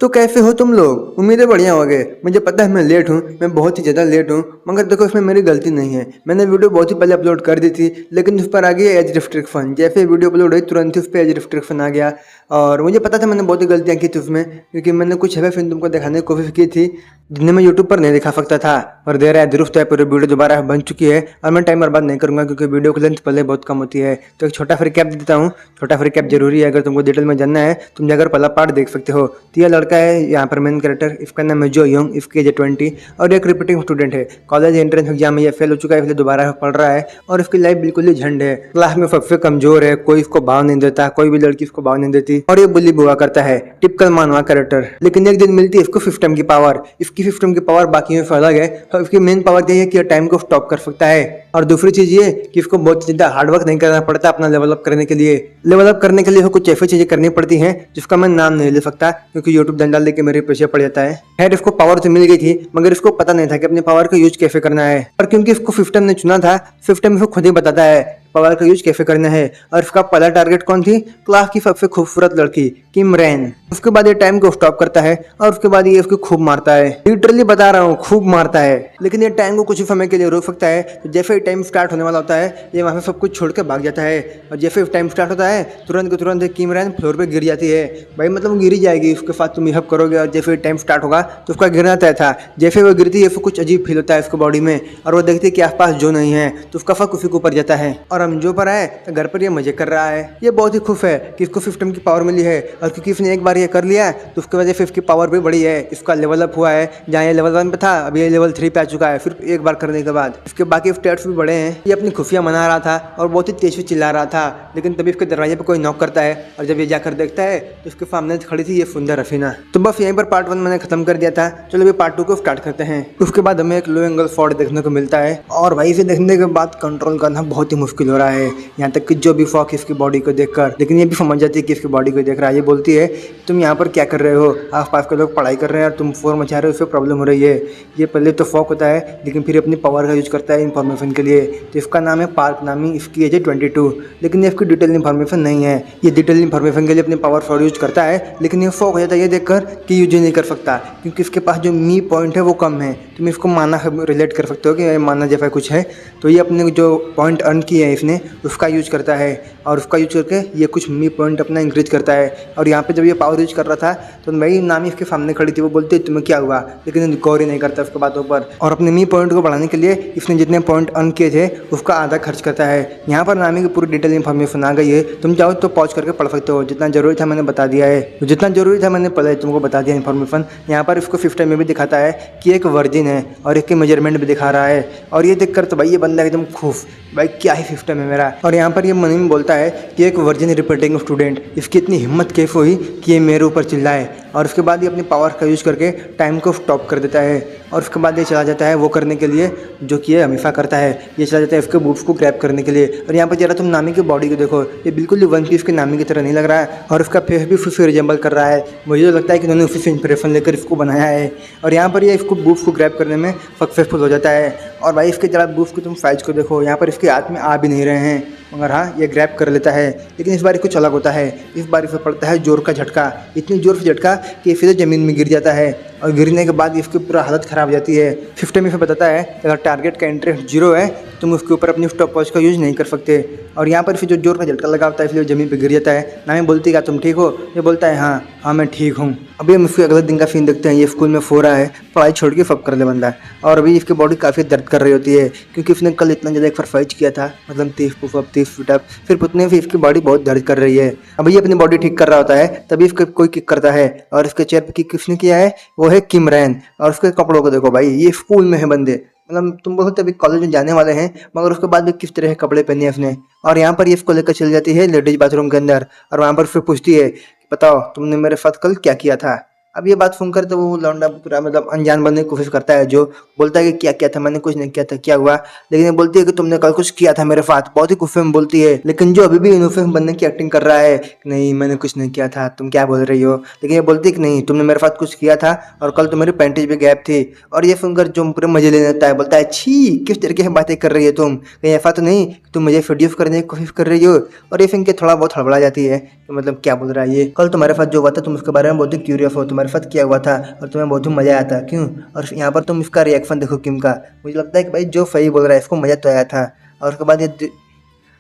तो कैसे हो तुम लोग? उम्मीदें बढ़िया हो गए। मुझे पता है मैं लेट हूँ, मैं बहुत ही ज़्यादा लेट हूँ, मगर देखो इसमें मेरी गलती नहीं है। मैंने वीडियो बहुत ही पहले अपलोड कर दी थी, लेकिन उस पर आ गया एज रिस्ट्रिक्शन। जैसे वीडियो अपलोड हुई तुरंत ही उस पर एज रिस्ट्रिक्शन आ गया। और मुझे पता था मैंने बहुत ही गलतियाँ की थी उसमें, क्योंकि मैंने कुछ ऐसे फिल्म तुमको दिखाने की कोशिश की थी जिन्हें मैं यूट्यूब पर नहीं दिखा सकता था। और देर है दुरुस्त है, पूरी वीडियो दोबारा बन चुकी है और मैं टाइम बर्बाद नहीं करूँगा क्योंकि वीडियो की लेंथ पहले बहुत कम होती है। तो एक छोटा फ्री कैप दे देता हूँ। छोटा फ्री कैप जरूरी है, अगर तुमको डिटेल में जानना है तुम जाकर पहला पार्ट देख सकते हो। तो यह लड़का है यहाँ पर मेन कैरेक्टर, इसका नाम है जो यंग, इसकी एज 20 और एक रिपीटिंग स्टूडेंट है। कॉलेज एंट्रेंस एग्जाम में ये फेल हो चुका है, इसलिए दोबारा पढ़ रहा है और इसकी लाइफ बिल्कुल ही झंड है। क्लास में सबसे कमजोर है, कोई इसको भाव नहीं देता, कोई भी लड़की इसको भाव नहीं देती और ये बुली बुआ करता है। टिपिकल मानवा कैरेक्टर। लेकिन एक दिन मिलती है इसको सिस्टम की पावर। इसकी सिस्टम की पावर बाकी में से अलग है। तो इसकी मेन पावर यह है कि टाइम को स्टॉप कर सकता है। और दूसरी चीज ये कि इसको बहुत ज्यादा हार्डवर्क नहीं करना पड़ता अपना लेवल अप करने के लिए। लेवल अप करने के लिए कुछ ऐसी चीजें करनी पड़ती हैं जिसका मैं नाम नहीं ले सकता क्योंकि यूट्यूब डंडा लेके मेरे पीछे पड़ जाता है। खैर इसको पावर तो मिल गई थी, मगर इसको पता नहीं था कि अपनी पावर का यूज कैसे करना है। और क्योंकि इसको सिस्टम ने चुना था, सिस्टम इसको खुद ही बताता है पावर का यूज कैसे करना है। और इसका पहला टारगेट कौन थी? क्लास की सबसे खूबसूरत लड़की किम रैन। उसके बाद ये टाइम को स्टॉप करता है और उसके बाद ये उसको खूब मारता है। लिटरली बता रहा हूँ, खूब मारता है। लेकिन ये टाइम को कुछ ही समय के लिए रोक सकता है। तो जैसे ही टाइम स्टार्ट होने वाला होता है ये वहाँ से सब कुछ छोड़ के भाग जाता है। और जैसे ही टाइम स्टार्ट होता है तुरंत के तुरंत किम रैन फ्लोर पे गिर जाती है। भाई मतलब गिर ही जाएगी, उसके साथ तुम यह करोगे और जैसे ही टाइम स्टार्ट होगा तो उसका गिरना तय था। जैसे वो गिरती है कुछ अजीब फील होता है उसको बॉडी में और वो देखती है कि आसपास जो नहीं है तो उसका फक उसी के ऊपर जाता है। और हम जो पर आए तो घर पर ये मजे कर रहा है। ये बहुत ही खुश है कि इसको सिस्टम की पावर मिली है और क्योंकि इसने एक बार ये कर लिया तो उसके वजह से इसकी पावर भी बढ़ी है। इसका लेवल अप हुआ है, जहाँ ये लेवल 1 पे था अभी ये लेवल 3 पे आ चुका है सिर्फ एक बार करने के बाद। इसके बाकी स्टेट्स भी बड़े हैं। ये अपनी खुशियाँ मना रहा था और बहुत ही तेज से चिल्ला रहा था, लेकिन तभी इसके दरवाजे पे कोई नॉक करता है और जब ये जाकर देखता है तो उसके सामने खड़ी थी ये सुंदर रफीना। तो बस यहीं पर पार्ट 1 मैंने खत्म कर दिया था। चलो अभी पार्ट 2 को स्टार्ट करते हैं। उसके बाद हमें एक लो एंगल शॉट देखने को मिलता है और भाई इसे देखने के बाद कंट्रोल करना बहुत ही मुश्किल हो रहा है। यहाँ तक कि जो भी फॉक इसकी बॉडी को देखकर, लेकिन ये भी समझ जाती है कि इसकी बॉडी को देख रहा है। ये बोलती है तुम यहाँ पर क्या कर रहे हो? आसपास के लोग पढ़ाई कर रहे हैं और तुम फोर मचा रहे हो, उससे प्रॉब्लम हो रही है। ये पहले तो फॉक होता है लेकिन फिर अपनी पावर का यूज करता है इन्फॉर्मेशन के लिए। तो इसका नाम है पार्क नामी, इसकी एज है 22, लेकिन ये इसकी डिटेल इन्फॉर्मेशन नहीं है। ये डिटेल इन्फॉर्मेशन के लिए अपनी पावर फॉर यूज करता है, लेकिन ये फॉक हो जाता है ये देखकर कि यूज नहीं कर सकता क्योंकि इसके पास जो मी पॉइंट है वो कम है। तुम इसको माना रिलेट कर सकते हो कि माना जैसा कुछ है। तो ये अपने जो पॉइंट अर्न किए हैं इसने उसका यूज करता है और उसका यूज करके ये कुछ मी पॉइंट अपना इंक्रीज करता है। और यहाँ पे जब ये पावर यूज कर रहा था तो मेरी नामी इसके सामने खड़ी थी। वो बोलती है तुम्हें क्या हुआ, लेकिन गौर ही नहीं करता उसके बातों पर। और अपने मी पॉइंट को बढ़ाने के लिए इसने जितने पॉइंट अर्न किए थे उसका आधा खर्च करता है। यहाँ पर नामी की पूरी डिटेल इन्फॉर्मेशन आ गई है। तुम चाहो तो पॉज करके पढ़ सकते हो। जितना जरूरी था मैंने बता दिया है, जितना जरूरी था मैंने पहले तुमको बता दिया इन्फॉर्मेशन। यहाँ पर इसको सिस्टम में भी दिखाता है कि एक वर्जिन है और एक के मेजरमेंट भी दिखा रहा है। और ये देखकर तो भाई ये बंदा एकदम खुश, भाई क्या ही सिस्टम है मेरा। और यहाँ पर ये मनी में बोलता है कि एक वर्जिन रिपीटिंग स्टूडेंट, इसकी इतनी हिम्मत कैसे हुई कि ये मेरे ऊपर चिल्लाए। और उसके बाद ये अपनी पावर का यूज करके टाइम को स्टॉप कर देता है और उसके बाद ये चला जाता है वो करने के लिए जो कि ये हमेशा करता है। ये चला जाता है उसके बूट्स को ग्रैब करने के लिए। और यहाँ पर जरा तुम नामी की बॉडी को देखो, ये बिल्कुल वन पीस की नामी की तरह नहीं लग रहा है और उसका फेस भी उसी रिजेंबल कर रहा है। मुझे तो लगता है कि उन्होंने उसी से इंस्पिरेशन लेकर इसको बनाया है। और यहाँ पर ये इसको बूट्स को ग्रैब करने में सक्सेसफुल हो जाता है। और भाई इसके जरा बूट्स को तुम साइज को देखो, यहाँ पर इसके हाथ में आ भी नहीं रहे हैं, मगर हाँ ये ग्रैब कर लेता है। लेकिन इस बार कुछ अलग होता है। इस बार इसे पड़ता है जोर का झटका, इतनी जोर से झटका कि सीधे ज़मीन में गिर जाता है। और गिरने के बाद इसकी पूरा हालत ख़राब हो जाती है। सिस्टम इसे बताता है अगर टारगेट का इंटरेस्ट 0 है तुम उसके ऊपर अपनी स्टॉप वॉच का यूज़ नहीं कर सकते। और यहाँ पर फिर जो जोर का झटका लगा होता है इसलिए ज़मीन पे गिर जाता है। नामी बोलती है तुम ठीक हो? ये बोलता है हाँ मैं ठीक हूँ। अभी हम इसके अगले दिन का सीन देखते हैं। ये स्कूल में सो रहा है, पढ़ाई छोड़ के सब कर ले बंदा। और अभी इसकी बॉडी काफ़ी दर्द कर रही होती है क्योंकि उसने कल इतना ज़्यादा एक्सरसाइज किया था, मतलब 30 पुशअप 30 सिटअप, फिर उतने से इसकी बॉडी बहुत दर्द कर रही है। अभी ये अपनी बॉडी ठीक कर रहा होता है तभी इसको कोई किक करता है और इसके चेयर पर किक किसने किया है? वो है किम रैन। और उसके कपड़ों को देखो भाई, ये स्कूल में है बंदे, मतलब तुम बोलते अभी कॉलेज में जाने वाले हैं मगर उसके बाद भी किस तरह के कपड़े पहने हैं उसने। और यहाँ पर ये इसको लेकर चल जाती है लेडीज बाथरूम के अंदर और वहाँ पर फिर पूछती है बताओ तुमने मेरे साथ कल क्या किया था। अब ये बात सुनकर तो वो लौंडा पूरा मतलब अनजान बनने की कोशिश करता है, जो बोलता है कि क्या किया था, मैंने कुछ नहीं किया था, क्या हुआ। लेकिन ये बोलती है कि तुमने कल कुछ किया था मेरे साथ, बहुत ही गुस्से में बोलती है। लेकिन जो अभी भी इनोसेंट बनने की एक्टिंग कर रहा है, नहीं मैंने कुछ नहीं किया था, तुम क्या बोल रही हो। लेकिन ये बोलती है कि नहीं तुमने मेरे साथ कुछ किया था और कल तुम्हारी पैंटेज भी गैप थी। और ये सुनकर जो पूरे मजे लेने लगता है, बोलता है छी किस तरीके से बातें कर रही है तुम, कहीं ऐसा तो नहीं तुम मुझे प्रोड्यूस करने की कोशिश कर रही हो। और ये सुन के थोड़ा बहुत हड़बड़ा जाती है कि मतलब क्या बोल रहा है ये, कल तुम्हारे साथ जो हुआ था तुम उसके बारे में बहुत ही क्यूरियस हो, तुम्हारे तुम्हारे साथ किया हुआ था और तुम्हें बहुत ही मज़ा आया था, क्यों? और यहाँ पर तुम इसका रिएक्शन देखो किम का। मुझे लगता है कि भाई जो सही बोल रहा है, इसको मज़ा तो आया था। और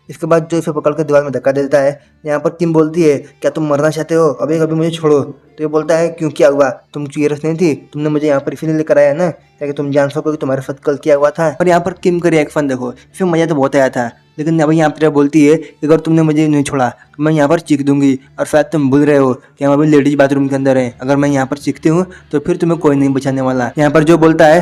इसके बाद जो इसे पकड़ कर दीवार में धक्का दे देता है। यहाँ पर किम बोलती है, क्या तुम मरना चाहते हो? अभी कभी मुझे छोड़ो। तो ये बोलता है, क्यों, क्या हुआ? तुम सीरियस नहीं थी? तुमने मुझे यहाँ पर इसीलिए लेकर आया ना, ताकि तुम जान सको कि तुम्हारे साथ कल किया हुआ था। और यहाँ पर किम का रिएक्शन देखो, इसमें मज़ा तो बहुत आया था, लेकिन अभी यहाँ पर बोलती है कि अगर तुमने मुझे नहीं छोड़ा तो मैं यहाँ पर चीख दूंगी। और शायद तुम भूल रहे हो कि हम अभी लेडीज बाथरूम के अंदर हैं। अगर मैं यहाँ पर चीखती हूँ तो फिर तुम्हें कोई नहीं बचाने वाला। यहाँ पर जो बोलता है,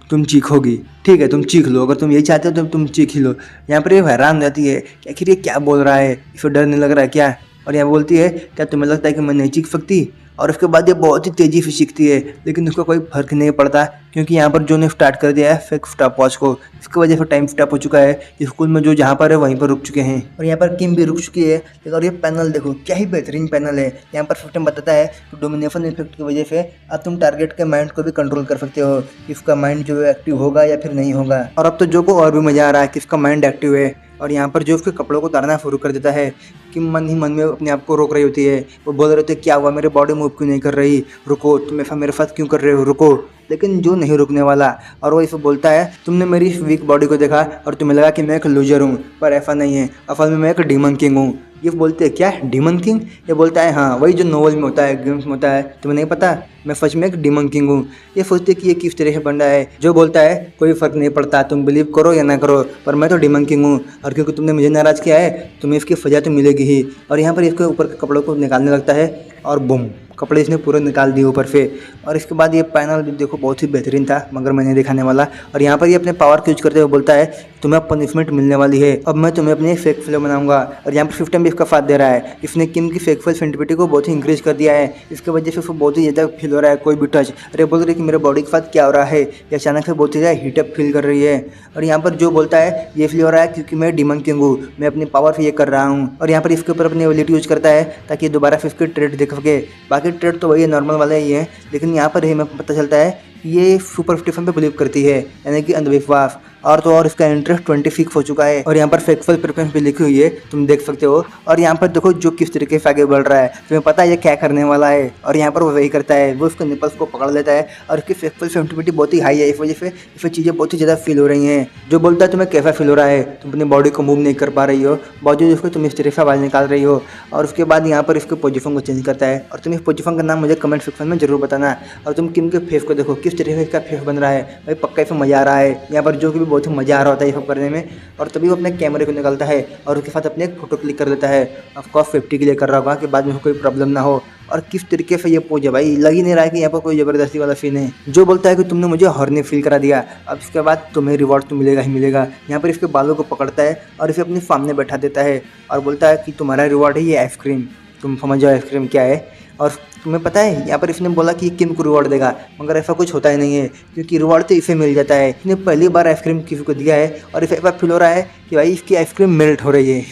तुम चीखोगी, ठीक है, तुम चीख लो, अगर तुम यही चाहते हो तो तुम चीख ही लो। यहाँ पर ये हैरान रहती है कि आखिर ये क्या बोल रहा है, इसे डर नहीं लग रहा है क्या? और यहाँ बोलती है, क्या तुम्हें लगता है कि मैं नहीं चीख सकती? और उसके बाद ये बहुत ही तेज़ी से सीखती है, लेकिन उसको कोई फर्क नहीं पड़ता, क्योंकि यहाँ पर जो ने स्टार्ट कर दिया है फेक स्टॉप वॉच को। इसकी वजह से टाइम स्टॉप हो चुका है। स्कूल में जो जहाँ पर है वहीं पर रुक चुके हैं, और यहाँ पर किम भी रुक चुकी है। और ये पैनल देखो, क्या ही बेहतरीन पैनल है। यहाँ पर सिस्टम बताता है कि डोमिनेशन इफेक्ट की वजह से अब तुम टारगेट के माइंड को भी कंट्रोल कर सकते हो, कि उसका माइंड जो है एक्टिव होगा या फिर नहीं होगा। और अब तो जो को और भी मज़ा आ रहा है कि इसका माइंड एक्टिव है। और यहाँ पर जो उसके कपड़ों को उतारना शुरू कर देता है, कि मन ही मन में अपने आप को रोक रही होती है। वो बोल रहे होते, क्या हुआ, मेरे बॉडी मूव क्यों नहीं कर रही? रुको, तुम ऐसा मेरे साथ क्यों कर रहे हो? रुको। लेकिन जो नहीं रुकने वाला, और वो इसे बोलता है, तुमने मेरी इस वीक बॉडी को देखा और तुम्हें लगा कि मैं एक लूजर हूँ, पर ऐसा नहीं है, असल में मैं एक डीमन किंग हूँ। ये बोलते हैं, क्या डीमन किंग? ये बोलता है, हाँ, वही जो नोवेल में होता है, गेम्स में होता है, तुम्हें नहीं पता, मैं सच में एक डीमन किंग हूँ। ये सोचते कि ये किस तरह से बन रहा है। जो बोलता है, कोई फर्क नहीं पड़ता, तुम बिलीव करो या ना करो, पर मैं तो डीमन किंग हूँ, और क्योंकि तुमने मुझे नाराज़ किया है तुम्हें इसकी सजा तो मिलेगी ही। और यहाँ पर इसके ऊपर के कपड़ों को निकालने लगता है, और बूम, कपड़े इसने पूरे निकाल दिए ऊपर से। और इसके बाद ये पैनल भी देखो बहुत ही बेहतरीन था, मगर मैं नहीं दिखाने वाला। और यहाँ पर ये अपने पावर को यूज करते हुए बोलता है, तुम्हें पनिशमेंट मिलने वाली है, अब मैं तुम्हें अपनी फेक फिल्म बनाऊंगा। और यहाँ पर सिस्टम भी इसका साथ दे रहा है। इसने किम की फेक फिल सेंटिविटी को बहुत ही इंक्रीज कर दिया है। इसकी वजह से उसको बहुत ही ज़्यादा फील हो रहा है कोई भी टच। अरे बोल रही कि मेरे बॉडी के साथ क्या हो रहा है, ये अचानक से बहुत ही ज़्यादा हीटअप फील कर रही है। और यहाँ पर जो बोलता है, ये फील हो रहा है क्योंकि मैं डीमन किंग हूँ, मैं अपनी पावर से ये कर रहा हूँ। और यहाँ पर इसके ऊपर अपनी एबिलिटी यूज करता है ताकि दोबारा से इसके ट्रेड देख सके। बाकी ट्रेड तो वही नॉर्मल वाला ही है, लेकिन यहाँ पर हमें पता चलता है ये सुपरस्टिशन पे बिलीव करती है, यानी कि अंधविश्वास। और तो और इसका इंटरेस्ट 26 हो चुका है। और यहाँ पर फेक्चुअल प्रेफरेंस भी लिखी हुई है, तुम देख सकते हो। और यहाँ पर देखो जो किस तरीके से आगे बढ़ रहा है, तुम्हें पता है ये क्या करने वाला है। और यहाँ पर वो वही करता है, वो उसके निपल्स को पकड़ लेता है, और इसकी फेक्चुअल सेंसिटिविटी बहुत ही हाई है, इस वजह से इसमें चीज़ें बहुत ही ज़्यादा फील हो रही हैं। जो बोलता है तुम्हें कैसा फील हो रहा है, तुम अपनी बॉडी को मूव नहीं कर पा रही हो, बावजूद उसको तुम इस तरह से आवाज़ निकाल रही हो। और उसके बाद यहाँ पर इसके पोजीशन को चेंज करता है, और तुम इस पोजीशन का नाम मुझे कमेंट सेक्शन में जरूर बताना। और तुम किम के फेस को देखो, किस तरह से इसका फेस बन रहा है, भाई पक्का इसमें मज़ा आ रहा है। यहाँ पर जो कि भी बहुत ही मज़ा आ रहा होता है ये सब करने में। और तभी वो अपने कैमरे को निकालता है और उसके साथ अपने एक फोटो क्लिक कर लेता है। ऑफकोर्स सेफ्टी के लिए कर रहा होगा कि बाद में कोई प्रॉब्लम ना हो। और किस तरीके से ये पोज है भाई, लग ही नहीं रहा है कि यहाँ पर कोई ज़बरदस्ती वाला सीन है। जो बोलता है कि तुमने मुझे हॉर्नी फील करा दिया, अब इसके बाद तुम्हें रिवॉर्ड तो मिलेगा ही मिलेगा। यहाँ पर इसके बालों को पकड़ता है और इसे अपने सामने बैठा देता है और बोलता है कि तुम्हारा रिवॉर्ड है ये आइसक्रीम, तुम समझ जाओ आइसक्रीम क्या है। और तुम्हें पता है यहाँ पर इसने बोला कि किम को रिवॉर्ड देगा, मगर ऐसा कुछ होता ही नहीं है, क्योंकि रिवॉर्ड तो इसे मिल जाता है। इसने पहली बार आइसक्रीम किसी को दिया है और इसे फील हो रहा है कि भाई इसकी आइसक्रीम मेल्ट हो रही है।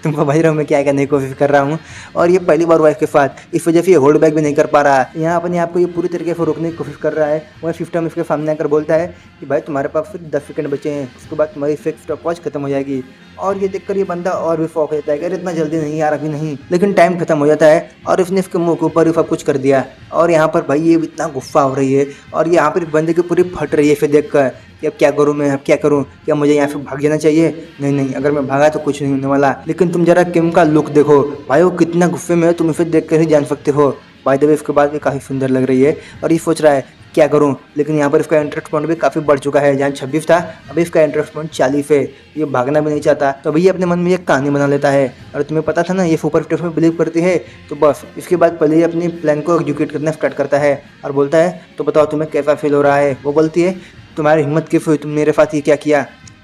तुम समझ रहे हो मैं क्या करने की कोशिश कर रहा हूँ। और ये पहली बार हुआ इसके साथ, इस वजह से ये होल्ड बैक भी नहीं कर पा रहा। यहाँ अपने आप को ये पूरी तरीके से रोकने की कोशिश कर रहा है। वह सिस्टम इसके सामने आकर बोलता है कि भाई तुम्हारे पास सिर्फ 10 सेकंड बचे हैं, उसके बाद तुम्हारी फिक्स स्टॉप वॉच खत्म हो जाएगी। और ये देखकर ये बंदा और भी शौक हो जाता है कि अरे इतना जल्दी नहीं यार, अभी नहीं। लेकिन टाइम खत्म हो जाता है और इसने इसके मुंह के ऊपर ही सब कुछ कर दिया। और यहाँ पर भाई ये इतना गुस्सा हो रही है और यहाँ पर बंदे की पूरी फट रही है फिर देख कर कि अब क्या करूँ मैं, अब क्या करूँ, क्या मुझे यहाँ से भाग जाना चाहिए? नहीं नहीं, अगर मैं भागा तो कुछ नहीं होने वाला। लेकिन तुम जरा किम का लुक देखो भाई, वो कितना गुस्से में है, तुम इसे देख कर ही जान सकते हो। बाय द वे इसके बाद भी काफ़ी सुंदर लग रही है और ये सोच रहा है क्या करूं। लेकिन यहाँ पर इसका इंटरेस्ट पॉइंट भी काफ़ी बढ़ चुका है, जहाँ 26 था अभी इसका इंटरेस्ट पॉइंट 40 है। ये भागना भी नहीं चाहता, तो भैया अपने मन में एक कहानी बना लेता है। और तुम्हें पता था ना ये सुपर स्टेट में बिलीव करती है, तो बस इसके बाद पहले ही अपनी प्लान को एग्जीक्यूट करना स्टार्ट करता है और बोलता है तो बताओ तुम्हें कैसा फील हो रहा है। वो बोलती है तुम्हारी हिम्मत कैसे हुई, तुम मेरे साथ ये क्या किया?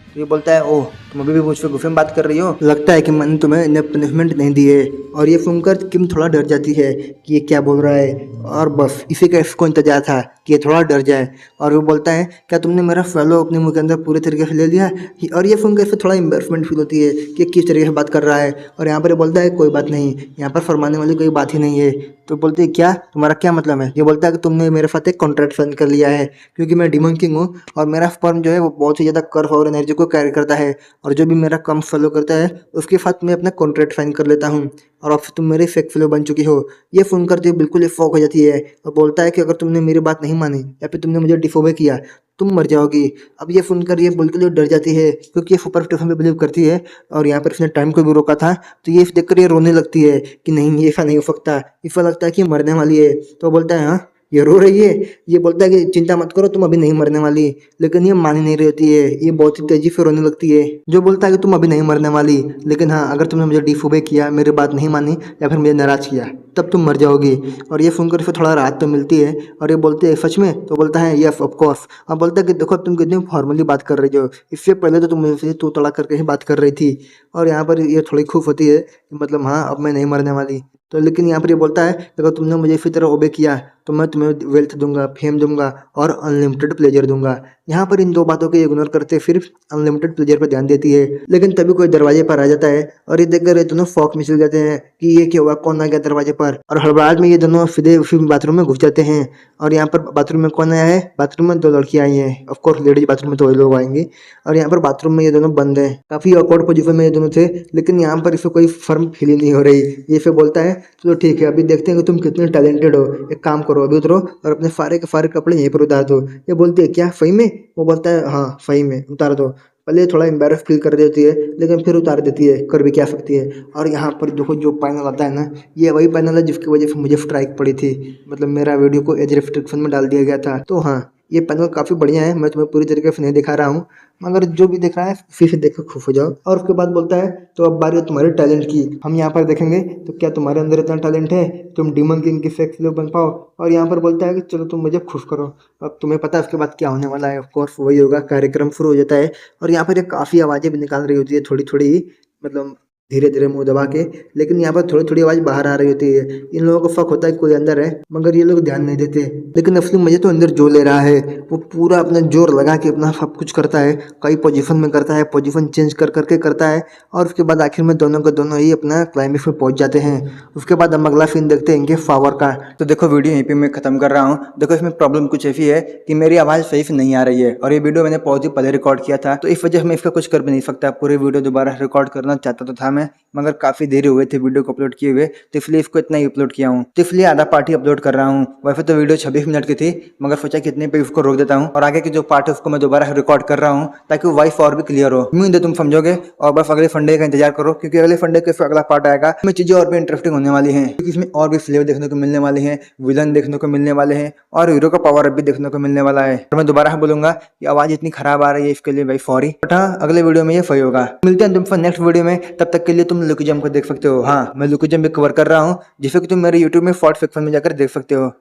तो ये बोलता है ओह तुम अभी भी मुझसे गुस्से में बात कर रही हो, लगता है कि मैंने तुम्हें इन्हें पनिशमेंट नहीं दी है। और ये सुनकर किम थोड़ा डर जाती है कि ये क्या बोल रहा है, और बस इसी का इसको इंतजार था कि ये थोड़ा डर जाए। और वो बोलता है क्या तुमने मेरा फॉलो अपने मुंह के अंदर पूरे तरीके से ले लिया? और ये सुनकर इससे थोड़ा एम्बेरसमेंट फील होती है कि किस तरीके से बात कर रहा है। और यहाँ पर ये बोलता है कोई बात नहीं, यहाँ पर फरमाने वाली कोई बात ही नहीं है। तो बोलते हैं क्या, तुम्हारा क्या मतलब है? ये बोलता है कि तुमने मेरे साथ एक कॉन्ट्रैक्ट साइन कर लिया है, क्योंकि मैं डीमन किंग हूँ और मेरा स्पर्म जो है वो बहुत ही ज़्यादा कर्व और एनर्जी को कैरी करता है। और जो भी मेरा कम फॉलो करता है उसके साथ मैं अपना कॉन्ट्रैक्ट साइन कर लेता हूँ। और अब तुम मेरे फेक फॉलो बन चुकी हो। ये सुनकर तो बिल्कुल ही फॉक हो जाती है और बोलता है कि अगर तुमने मेरी बात नहीं मानी या फिर तुमने मुझे डिफोबे किया तुम मर जाओगी। अब ये सुनकर ये बिल्कुल ही डर जाती है क्योंकि ये सुपरस्टिशन पे बिलीव करती है और यहाँ पर इसने टाइम को भी रोका था। तो ये देखकर ये रोने लगती है कि नहीं ये ऐसा नहीं हो सकता, ऐसा लगता है कि ये मरने वाली है। तो बोलता है हाँ ये रो रही है। ये बोलता है कि चिंता मत करो तुम अभी नहीं मरने वाली। लेकिन ये मान ही नहीं रही होती है, ये बहुत ही तेजी से रोने लगती है। जो बोलता है कि तुम अभी नहीं मरने वाली, लेकिन हाँ अगर तुमने मुझे डिफोबे किया, मेरी बात नहीं मानी या फिर मुझे नाराज किया तब तुम मर जाओगी। और ये सुनकर इसे थोड़ा राहत तो मिलती है और ये बोलती है सच में? तो बोलता है यस ऑफ कोर्स। और बोलता है कि देखो तुम कितनी फॉर्मली बात कर रही हो, इससे पहले तो तुम मुझसे तू तड़ा करके ही बात कर रही थी। और यहाँ पर ये थोड़ी खुश होती है कि मतलब हाँ अब मैं नहीं मरने वाली। तो लेकिन यहाँ पर ये बोलता है अगर तुमने मुझे इसी तरह ओबे किया तो मैं तुम्हें वेल्थ दूंगा, फेम दूंगा और अनलिमिटेड प्लेजर दूंगा। यहाँ पर इन दो बातों को इग्नोर करते फिर अनलिमिटेड प्लेजर पर ध्यान देती है। लेकिन तभी कोई दरवाजे पर आ जाता है और ये देखकर ये दोनों शॉक में चले जाते हैं कि ये क्या हुआ, कौन आ गया दरवाजे पर। और हड़बड़ाहट में ये दोनों सीधे उसी बाथरूम में घुस जाते हैं। और यहाँ पर बाथरूम में कौन आया है? बाथरूम में दो लड़कियां आई हैं। ऑफकोर्स लेडीज बाथरूम में तो वही लोग आएंगे। और यहाँ पर बाथरूम में ये दोनों बंद हैं। काफी ऑकवर्ड पोजीशन में ये दोनों थे, लेकिन यहाँ पर इसे कोई फर्म फील नहीं हो रही। ये फिर बोलता है चलो ठीक है, अभी देखते हैं कि तुम कितने टैलेंटेड हो। एक काम करो, अभी उतरो और अपने सारे के सारे कपड़े यहीं पर उतार दो। ये बोलती है क्या सही में? वो बोलता है हाँ सही में उतार दो। पहले थोड़ा एम्बेरस फील कर देती है लेकिन फिर उतार देती है, कर भी क्या सकती है। और यहाँ पर देखो जो पैनल आता है ना, ये वही पैनल है जिसकी वजह से मुझे स्ट्राइक पड़ी थी। मतलब मेरा वीडियो को एज रिस्ट्रिक्शन में डाल दिया गया था। तो हाँ ये पैनल काफ़ी बढ़िया है, मैं तुम्हें पूरी तरीके से नहीं दिखा रहा हूँ, मगर जो भी दिख रहा है फिर से देखकर खुश हो जाओ। और उसके बाद बोलता है तो अब बारी है तुम्हारे टैलेंट की, हम यहाँ पर देखेंगे तो क्या तुम्हारे अंदर इतना टैलेंट है तुम डीमन किंग की सेक्स लोग बन पाओ। और यहाँ पर बोलता है कि चलो तुम मुझे खुश करो। अब तुम्हें पता है उसके बाद क्या होने वाला है। ऑफकोर्स वही होगा, कार्यक्रम शुरू हो जाता है। और यहाँ पर ये काफ़ी आवाज़ें भी निकाल रही होती है, थोड़ी थोड़ी, मतलब धीरे धीरे मुंह दबा के। लेकिन यहाँ पर थोड़ी थोड़ी आवाज़ बाहर आ रही होती है। इन लोगों को शक होता है कोई अंदर है, मगर ये लोग ध्यान नहीं देते। लेकिन असली मजे तो अंदर जो ले रहा है, वो पूरा अपना जोर लगा के अपना सब कुछ करता है। कई पोजीशन में करता है, पोजीशन चेंज कर करके करता है। और उसके बाद आखिर में दोनों के दोनों ही अपना क्लाइमेक्स में पहुंच जाते हैं। उसके बाद हम अगला सीन देखते हैं इनके पावर का। तो देखो वीडियो यहीं पे मैं खत्म कर रहा हूँ। देखो इसमें प्रॉब्लम कुछ ऐसी है कि मेरी आवाज़ सही से नहीं आ रही है और ये वीडियो मैंने बहुत ही पहले रिकॉर्ड किया था, तो इस वजह से मैं इसका कुछ कर भी नहीं सकता। पूरे वीडियो दोबारा रिकॉर्ड करना चाहता तो था मैं, मगर काफ़ी देर हो गए थे वीडियो को अपलोड किए हुए, तो इसलिए इसको इतना ही अपलोड किया हूँ। तो इसलिए आधा पार्ट ही अपलोड कर रहा हूँ। वैसे तो वीडियो 26 मिनट की थी, मगर सोचा कि इतने पे उसको रोक देता हूँ और आगे की जो पार्ट है उसको मैं दोबारा रिकॉर्ड कर रहा हूँ ताकि वॉइस और भी क्लियर हो। उम्मीद है तुम समझोगे और बस अगले संडे का इंतजार करो, क्योंकि अगले संडे के अगला पार्ट आएगा। इसमें चीजें और भी इंटरेस्टिंग होने वाली हैं, क्योंकि इसमें और भी फ्लेवर देखने को मिलने वाले हैं, विलन देखने को मिलने वाले हैं और हीरो का पावर अप भी देखने को मिलने वाला है। और मैं दोबारा बोलूंगा कि आवाज इतनी खराब आ रही है इसके लिए भाई सॉरी, बट हाँ अगले वीडियो में ये सही होगा। मिलते हैं तुमसे नेक्स्ट वीडियो में, तब तक के लिए तुम लुकी जम को देख सकते हो। हाँ मैं लुकी जम भी कवर कर रहा हूँ, जिसे कि तुम मेरे यूट्यूब में शॉर्ट सेक्शन में जाकर देख सकते हो।